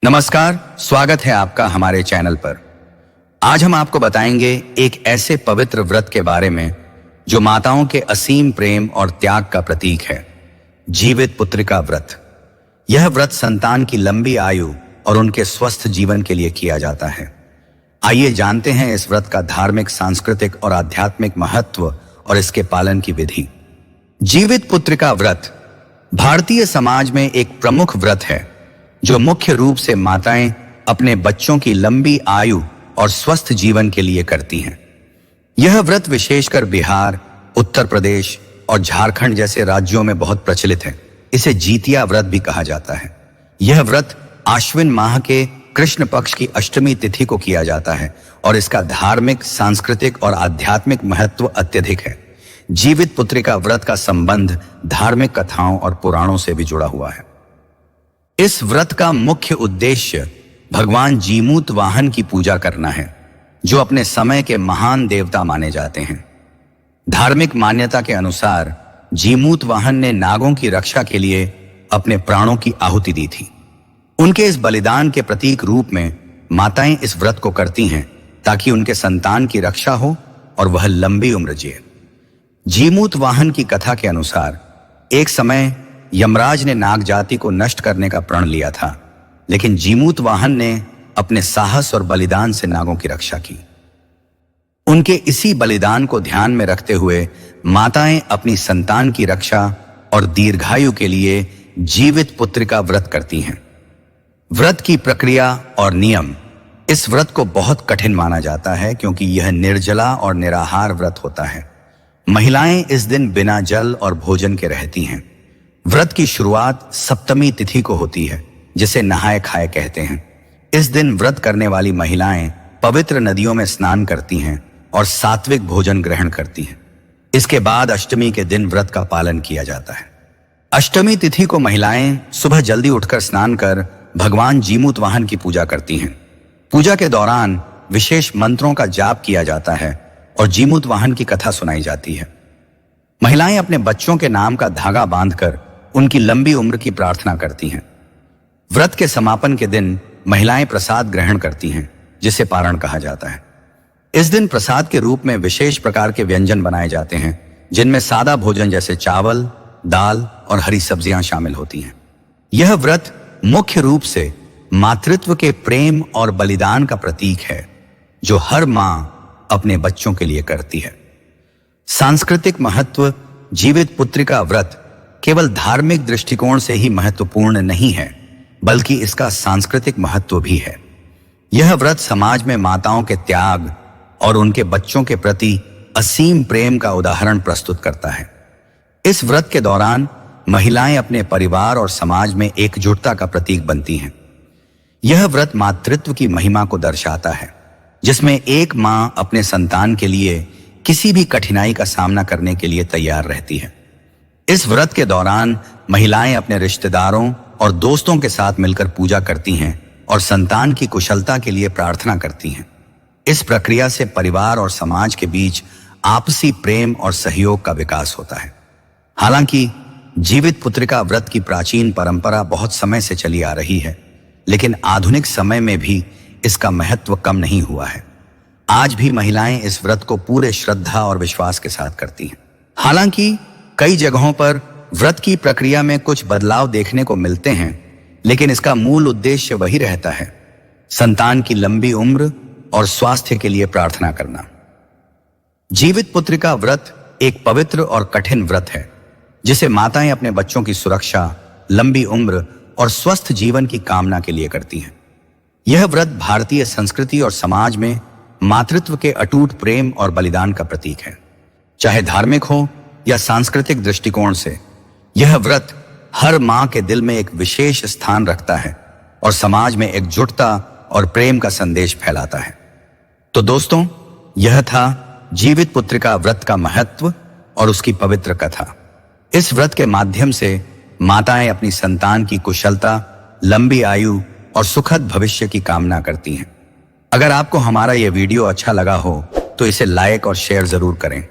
नमस्कार, स्वागत है आपका हमारे चैनल पर। आज हम आपको बताएंगे एक ऐसे पवित्र व्रत के बारे में जो माताओं के असीम प्रेम और त्याग का प्रतीक है, जीवित पुत्रिका व्रत। यह व्रत संतान की लंबी आयु और उनके स्वस्थ जीवन के लिए किया जाता है। आइए जानते हैं इस व्रत का धार्मिक, सांस्कृतिक और आध्यात्मिक महत्व और इसके पालन की विधि। जीवित पुत्रिका व्रत भारतीय समाज में एक प्रमुख व्रत है जो मुख्य रूप से माताएं अपने बच्चों की लंबी आयु और स्वस्थ जीवन के लिए करती हैं। यह व्रत विशेषकर बिहार, उत्तर प्रदेश और झारखंड जैसे राज्यों में बहुत प्रचलित है। इसे जीतिया व्रत भी कहा जाता है। यह व्रत आश्विन माह के कृष्ण पक्ष की अष्टमी तिथि को किया जाता है और इसका धार्मिक, सांस्कृतिक और आध्यात्मिक महत्व अत्यधिक है। जीवित पुत्रिका व्रत का संबंध धार्मिक कथाओं और पुराणों से भी जुड़ा हुआ है। इस व्रत का मुख्य उद्देश्य भगवान जीमूत वाहन की पूजा करना है, जो अपने समय के महान देवता माने जाते हैं। धार्मिक मान्यता के अनुसार जीमूत वाहन ने नागों की रक्षा के लिए अपने प्राणों की आहुति दी थी। उनके इस बलिदान के प्रतीक रूप में माताएं इस व्रत को करती हैं ताकि उनके संतान की रक्षा हो और वह लंबी उम्र जिए। जीमूत वाहन की कथा के अनुसार एक समय यमराज ने नाग जाति को नष्ट करने का प्रण लिया था, लेकिन जीमूत वाहन ने अपने साहस और बलिदान से नागों की रक्षा की। उनके इसी बलिदान को ध्यान में रखते हुए माताएं अपनी संतान की रक्षा और दीर्घायु के लिए जीवित पुत्रिका व्रत करती हैं। व्रत की प्रक्रिया और नियम। इस व्रत को बहुत कठिन माना जाता है क्योंकि यह निर्जला और निराहार व्रत होता है। महिलाएं इस दिन बिना जल और भोजन के रहती हैं। व्रत की शुरुआत सप्तमी तिथि को होती है, जिसे नहाए खाए कहते हैं। इस दिन व्रत करने वाली महिलाएं पवित्र नदियों में स्नान करती हैं और सात्विक भोजन ग्रहण करती हैं। इसके बाद अष्टमी के दिन व्रत का पालन किया जाता है। अष्टमी तिथि को महिलाएं सुबह जल्दी उठकर स्नान कर भगवान जीमूत वाहन की पूजा करती हैं। पूजा के दौरान विशेष मंत्रों का जाप किया जाता है और जीमूत वाहन की कथा सुनाई जाती है। महिलाएं अपने बच्चों के नाम का धागा बांधकर उनकी लंबी उम्र की प्रार्थना करती हैं। व्रत के समापन के दिन महिलाएं प्रसाद ग्रहण करती हैं, जिसे पारण कहा जाता है। इस दिन प्रसाद के रूप में विशेष प्रकार के व्यंजन बनाए जाते हैं, जिनमें सादा भोजन जैसे चावल, दाल और हरी सब्जियां शामिल होती हैं। यह व्रत मुख्य रूप से मातृत्व के प्रेम और बलिदान का प्रतीक है, जो हर मां अपने बच्चों के लिए करती है। सांस्कृतिक महत्व। जीवित पुत्रिका व्रत केवल धार्मिक दृष्टिकोण से ही महत्वपूर्ण नहीं है, बल्कि इसका सांस्कृतिक महत्व भी है। यह व्रत समाज में माताओं के त्याग और उनके बच्चों के प्रति असीम प्रेम का उदाहरण प्रस्तुत करता है। इस व्रत के दौरान महिलाएं अपने परिवार और समाज में एकजुटता का प्रतीक बनती हैं। यह व्रत मातृत्व की महिमा को दर्शाता है, जिसमें एक मां अपने संतान के लिए किसी भी कठिनाई का सामना करने के लिए तैयार रहती है। इस व्रत के दौरान महिलाएं अपने रिश्तेदारों और दोस्तों के साथ मिलकर पूजा करती हैं और संतान की कुशलता के लिए प्रार्थना करती हैं। इस प्रक्रिया से परिवार और समाज के बीच आपसी प्रेम और सहयोग का विकास होता है। हालांकि जीवित पुत्रिका व्रत की प्राचीन परंपरा बहुत समय से चली आ रही है, लेकिन आधुनिक समय में भी इसका महत्व कम नहीं हुआ है। आज भी महिलाएं इस व्रत को पूरे श्रद्धा और विश्वास के साथ करती हैं। हालांकि कई जगहों पर व्रत की प्रक्रिया में कुछ बदलाव देखने को मिलते हैं, लेकिन इसका मूल उद्देश्य वही रहता है, संतान की लंबी उम्र और स्वास्थ्य के लिए प्रार्थना करना। जीवित पुत्रिका व्रत एक पवित्र और कठिन व्रत है, जिसे माताएं अपने बच्चों की सुरक्षा, लंबी उम्र और स्वस्थ जीवन की कामना के लिए करती हैं। यह व्रत भारतीय संस्कृति और समाज में मातृत्व के अटूट प्रेम और बलिदान का प्रतीक है। चाहे धार्मिक हो या सांस्कृतिक दृष्टिकोण से, यह व्रत हर मां के दिल में एक विशेष स्थान रखता है और समाज में एकजुटता और प्रेम का संदेश फैलाता है। तो दोस्तों, यह था जीवित पुत्रिका व्रत का महत्व और उसकी पवित्र कथा। इस व्रत के माध्यम से माताएं अपनी संतान की कुशलता, लंबी आयु और सुखद भविष्य की कामना करती हैं। अगर आपको हमारा यह वीडियो अच्छा लगा हो तो इसे लाइक और शेयर जरूर करें।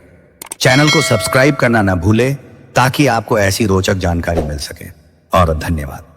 चैनल को सब्सक्राइब करना न भूलें ताकि आपको ऐसी रोचक जानकारी मिल सके। और धन्यवाद।